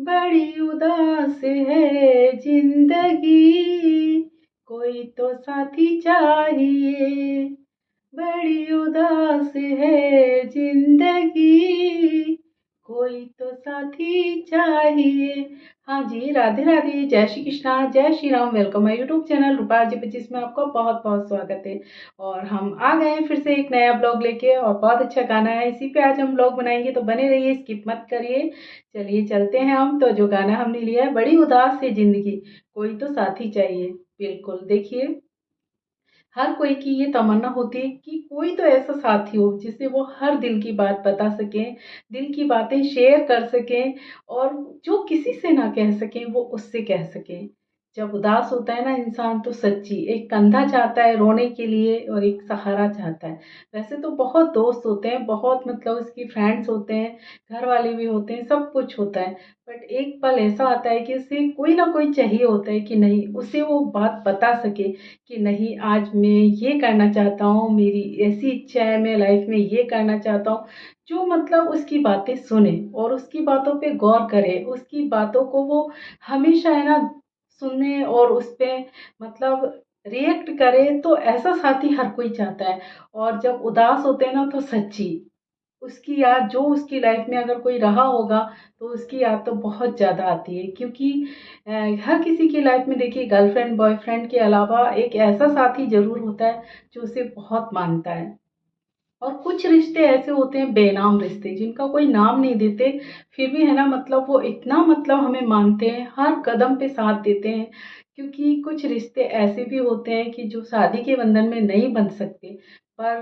बड़ी उदास है जिंदगी, कोई तो साथी चाहिए। बड़ी उदास है जिंदगी, कोई तो साथी चाहिए। हाँ जी, राधे राधे, जय श्री कृष्णा, जय Shri Ram. Welcome my YouTube channel Rupa ji 25 में आपका बहुत बहुत स्वागत है। और हम आ गए हैं फिर से एक नया ब्लॉग लेके, और बहुत अच्छा गाना है, इसी पे आज हम ब्लॉग बनाएंगे, तो बने रहिए, स्किप मत करिए। चलिए चलते हैं हम। तो जो गाना हमने लिया है, बड़ी उदास है जिंदगी, कोई तो साथी चाहिए। बिल्कुल, देखिए, हर कोई की ये तमन्ना होती है कि कोई तो ऐसा साथी हो जिससे वो हर दिल की बात बता सके, दिल की बातें शेयर कर सके, और जो किसी से ना कह सके वो उससे कह सके। जब उदास होता है ना इंसान, तो सच्ची एक कंधा चाहता है रोने के लिए, और एक सहारा चाहता है। वैसे तो बहुत दोस्त होते हैं, बहुत मतलब उसकी फ्रेंड्स होते हैं, घर वाले भी होते हैं, सब कुछ होता है। बट एक पल ऐसा आता है कि उसे कोई ना कोई चाहिए होता है, कि नहीं, उसे वो बात बता सके कि नहीं, आज मैं ये करना चाहता हूँ, मेरी ऐसी इच्छा है, मैं लाइफ में ये करना चाहता हूँ। जो मतलब उसकी बातें सुने और उसकी बातों पे गौर करे, उसकी बातों को वो हमेशा है ना सुने, और उस पे मतलब रिएक्ट करे। तो ऐसा साथी हर कोई चाहता है। और जब उदास होते हैं ना, तो सच्ची उसकी याद, जो उसकी लाइफ में अगर कोई रहा होगा, तो उसकी याद तो बहुत ज़्यादा आती है। क्योंकि अ, हर किसी की लाइफ में देखिए, गर्लफ्रेंड बॉयफ्रेंड के अलावा एक ऐसा साथी ज़रूर होता है जो उसे बहुत मानता है। और कुछ रिश्ते ऐसे होते हैं, बेनाम रिश्ते, जिनका कोई नाम नहीं देते, फिर भी है ना मतलब वो इतना मतलब हमें मानते हैं, हर कदम पे साथ देते हैं। क्योंकि कुछ रिश्ते ऐसे भी होते हैं कि जो शादी के बंधन में नहीं बन सकते, पर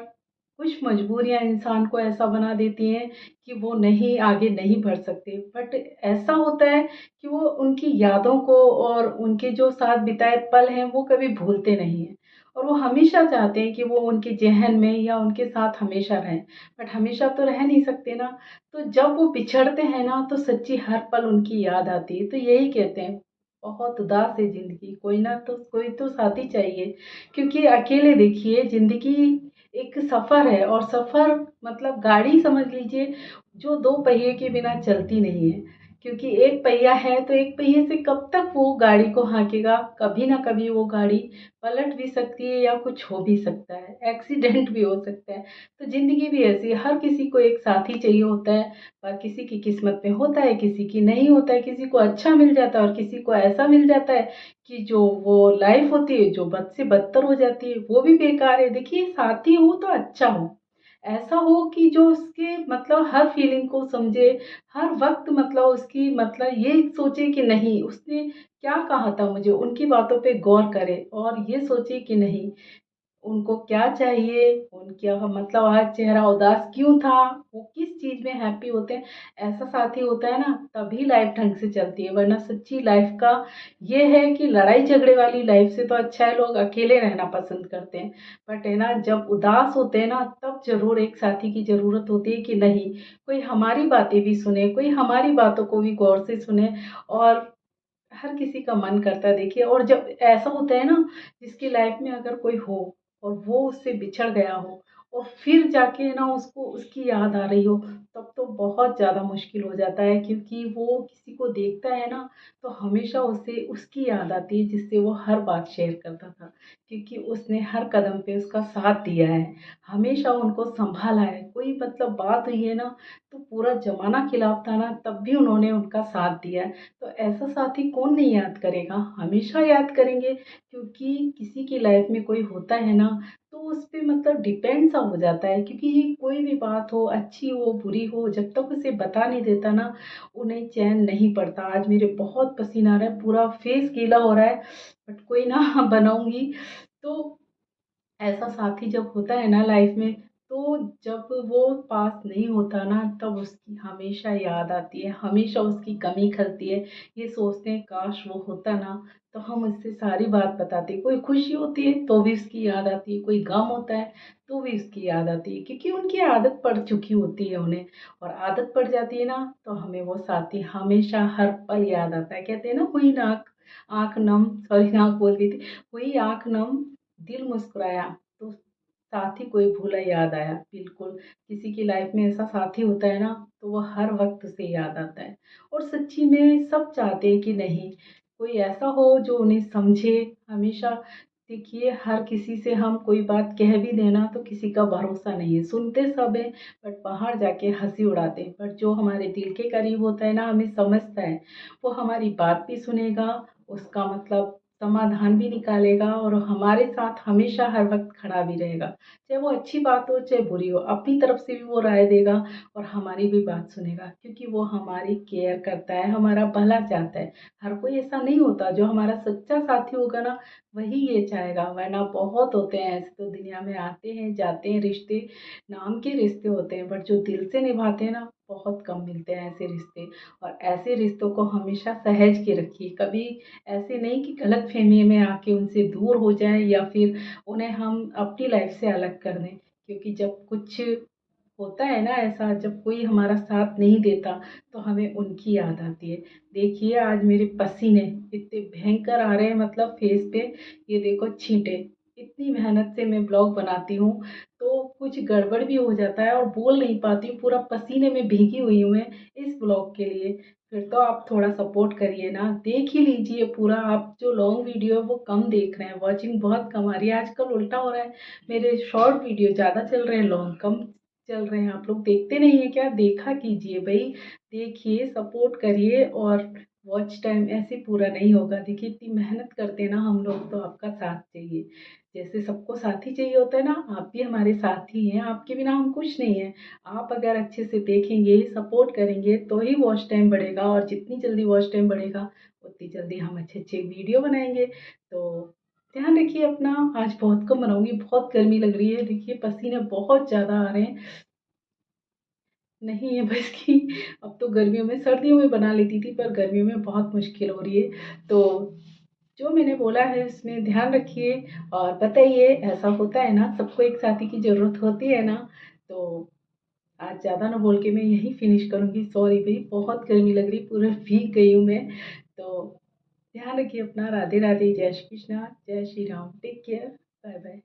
कुछ मजबूरियां इंसान को ऐसा बना देती हैं कि वो नहीं, आगे नहीं बढ़ सकते। बट ऐसा होता है कि वो उनकी यादों को और उनके जो साथ बिताए पल हैं, वो कभी भूलते नहीं हैं। और वो हमेशा चाहते हैं कि वो उनके ज़हन में या उनके साथ हमेशा रहें। बट हमेशा तो रह नहीं सकते ना। तो जब वो बिछड़ते हैं ना, तो सच्ची हर पल उनकी याद आती है। तो यही कहते हैं, बहुत उदास है ज़िंदगी, कोई ना तो कोई तो साथी चाहिए। क्योंकि अकेले देखिए, ज़िंदगी एक सफ़र है, और सफ़र मतलब गाड़ी समझ लीजिए, जो 2 पहिए के बिना चलती नहीं है। क्योंकि एक पहिया है, तो एक पहिए से कब तक वो गाड़ी को हाँकेगा? कभी ना कभी वो गाड़ी पलट भी सकती है, या कुछ हो भी सकता है, एक्सीडेंट भी हो सकता है। तो ज़िंदगी भी ऐसी है, हर किसी को एक साथी चाहिए होता है। पर किसी की किस्मत में होता है, किसी की नहीं होता है, किसी को अच्छा मिल जाता है, और किसी को ऐसा मिल जाता है कि जो वो लाइफ होती है, जो बद से बदतर हो जाती है, वो भी बेकार है। देखिए, साथी हो तो अच्छा हो, ऐसा हो कि जो उसके मतलब हर फीलिंग को समझे, हर वक्त मतलब उसकी मतलब ये सोचे कि नहीं, उसने क्या कहा था मुझे, उनकी बातों पे गौर करे, और ये सोचे कि नहीं, उनको क्या चाहिए, उनका मतलब आज चेहरा उदास क्यों था, वो किस चीज़ में हैप्पी होते हैं। ऐसा साथी होता है ना, तभी लाइफ ढंग से चलती है। वरना सच्ची लाइफ का ये है कि लड़ाई झगड़े वाली लाइफ से तो अच्छा है लोग अकेले रहना पसंद करते हैं। बट है ना, जब उदास होते हैं ना, तब ज़रूर एक साथी की ज़रूरत होती है कि नहीं, कोई हमारी बातें भी सुने, कोई हमारी बातों को भी गौर से सुने। और हर किसी का मन करता है देखिए। और जब ऐसा होता है ना, जिसकी लाइफ में अगर कोई हो, और वो उससे बिछड़ गया हो, और फिर जाके ना उसको उसकी याद आ रही हो, तब तो बहुत ज़्यादा मुश्किल हो जाता है। क्योंकि वो किसी को देखता है ना, तो हमेशा उसे उसकी याद आती है, जिससे वो हर बात शेयर करता था। क्योंकि उसने हर कदम पे उसका साथ दिया है, हमेशा उनको संभाला है। कोई मतलब बात हुई है ना, तो पूरा जमाना खिलाफ था ना, तब भी उन्होंने उनका साथ दिया है। तो ऐसा साथी कौन नहीं याद करेगा, हमेशा याद करेंगे। क्योंकि किसी की लाइफ में कोई होता है ना, तो उस पे मतलब डिपेंड सा हो जाता है। क्योंकि कोई भी बात हो, अच्छी हो बुरी हो, जब तक उसे बता नहीं देता ना, उन्हें चैन नहीं पड़ता। आज मेरे बहुत पसीना आ रहा है, पूरा फेस गीला हो रहा है, बट कोई ना बनाऊंगी। तो ऐसा साथी जब होता है ना लाइफ में, तो जब वो पास नहीं होता ना, तब उसकी हमेशा याद आती है, हमेशा उसकी कमी खलती है। ये सोचते हैं काश वो होता ना, तो हम उससे सारी बात बताते। कोई खुशी होती है तो भी उसकी याद आती है, कोई गम होता है तो भी उसकी याद आती है। क्योंकि उनकी आदत पड़ चुकी होती है उन्हें, और आदत पड़ जाती है ना, तो हमें वो साथी हमेशा हर पल याद आता है। कहते हैं ना, हुई नाक आँख नम, सॉरी नाक बोल रही थी, हुई आँख नम, दिल मुस्कुराया, तो साथी कोई भूला याद आया, बिल्कुल। किसी की लाइफ में ऐसा साथी होता है ना, तो वो हर वक्त उसे याद आता है। और सच्ची में सब चाहते हैं कि नहीं, कोई ऐसा हो जो उन्हें समझे हमेशा। देखिए, हर किसी से हम कोई बात कह भी देना तो किसी का भरोसा नहीं है, सुनते सब है बट बाहर जाके हंसी उड़ाते हैं। बट जो हमारे दिल के करीब होता है ना, हमें समझता है, वो हमारी बात भी सुनेगा, उसका मतलब समाधान भी निकालेगा और हमारे साथ हमेशा हर वक्त खड़ा भी रहेगा। चाहे वो अच्छी बात हो चाहे बुरी हो, अपनी तरफ से भी वो राय देगा और हमारी भी बात सुनेगा, क्योंकि वो हमारी केयर करता है, हमारा भला चाहता है। हर कोई ऐसा नहीं होता, जो हमारा सच्चा साथी होगा ना वही ये चाहेगा, वरना बहुत होते हैं ऐसे तो दुनिया में, आते हैं जाते हैं रिश्ते, नाम के रिश्ते होते हैं, बट जो दिल से निभाते हैं ना बहुत कम मिलते हैं ऐसे रिश्ते। और ऐसे रिश्तों को हमेशा सहेज के रखिए, कभी ऐसे नहीं कि गलत फहमी में आके उनसे दूर हो जाएं या फिर उन्हें हम अपनी लाइफ से अलग कर दें। क्योंकि जब कुछ होता है ना ऐसा, जब कोई हमारा साथ नहीं देता तो हमें उनकी याद आती है। देखिए, आज मेरे पसीने इतने भयंकर आ रहे हैं, मतलब फेस पे, ये देखो छींटे। इतनी मेहनत से मैं ब्लॉग बनाती हूँ तो कुछ गड़बड़ भी हो जाता है और बोल नहीं पाती हूँ, पूरा पसीने में भीगी हुई हूँ मैं इस ब्लॉग के लिए। फिर तो आप थोड़ा सपोर्ट करिए ना, देख ही लीजिए पूरा। आप जो लॉन्ग वीडियो है वो कम देख रहे हैं, वॉचिंग बहुत कम आ रही है। आजकल उल्टा हो रहा है, मेरे शॉर्ट वीडियो ज़्यादा चल रहे हैं, लॉन्ग कम चल रहे हैं। आप लोग देखते नहीं है क्या? देखा कीजिए भाई, देखिए, सपोर्ट करिए। और वॉच टाइम ऐसे पूरा नहीं होगा। देखिए, इतनी मेहनत करते हैं ना हम लोग, तो आपका साथ चाहिए। जैसे सबको साथी चाहिए होता है ना, आप भी हमारे साथी हैं, आपके बिना हम कुछ नहीं है। आप अगर अच्छे से देखेंगे, सपोर्ट करेंगे तो ही वॉच टाइम बढ़ेगा, और जितनी जल्दी वॉच टाइम बढ़ेगा उतनी जल्दी हम अच्छे अच्छे वीडियो बनाएंगे। तो ध्यान रखिए अपना। आज बहुत कम बनाऊंगी, बहुत गर्मी लग रही है, देखिए पसीने बहुत ज़्यादा आ रहे हैं, नहीं है बस की। अब तो गर्मियों में, सर्दियों में बना लेती थी, पर गर्मियों में बहुत मुश्किल हो रही है। तो जो मैंने बोला है उसमें ध्यान रखिए और बताइए, ऐसा होता है ना, सबको एक साथी की ज़रूरत होती है ना। तो आज ज़्यादा ना बोल के मैं यहीं फिनिश करूँगी। सॉरी भाई, बहुत गर्मी लग रही, पूरा भीग गई हूँ मैं। तो ध्यान रखिए अपना। राधे राधे, जय श्री कृष्णा, जय Shri Ram, take care, bye bye.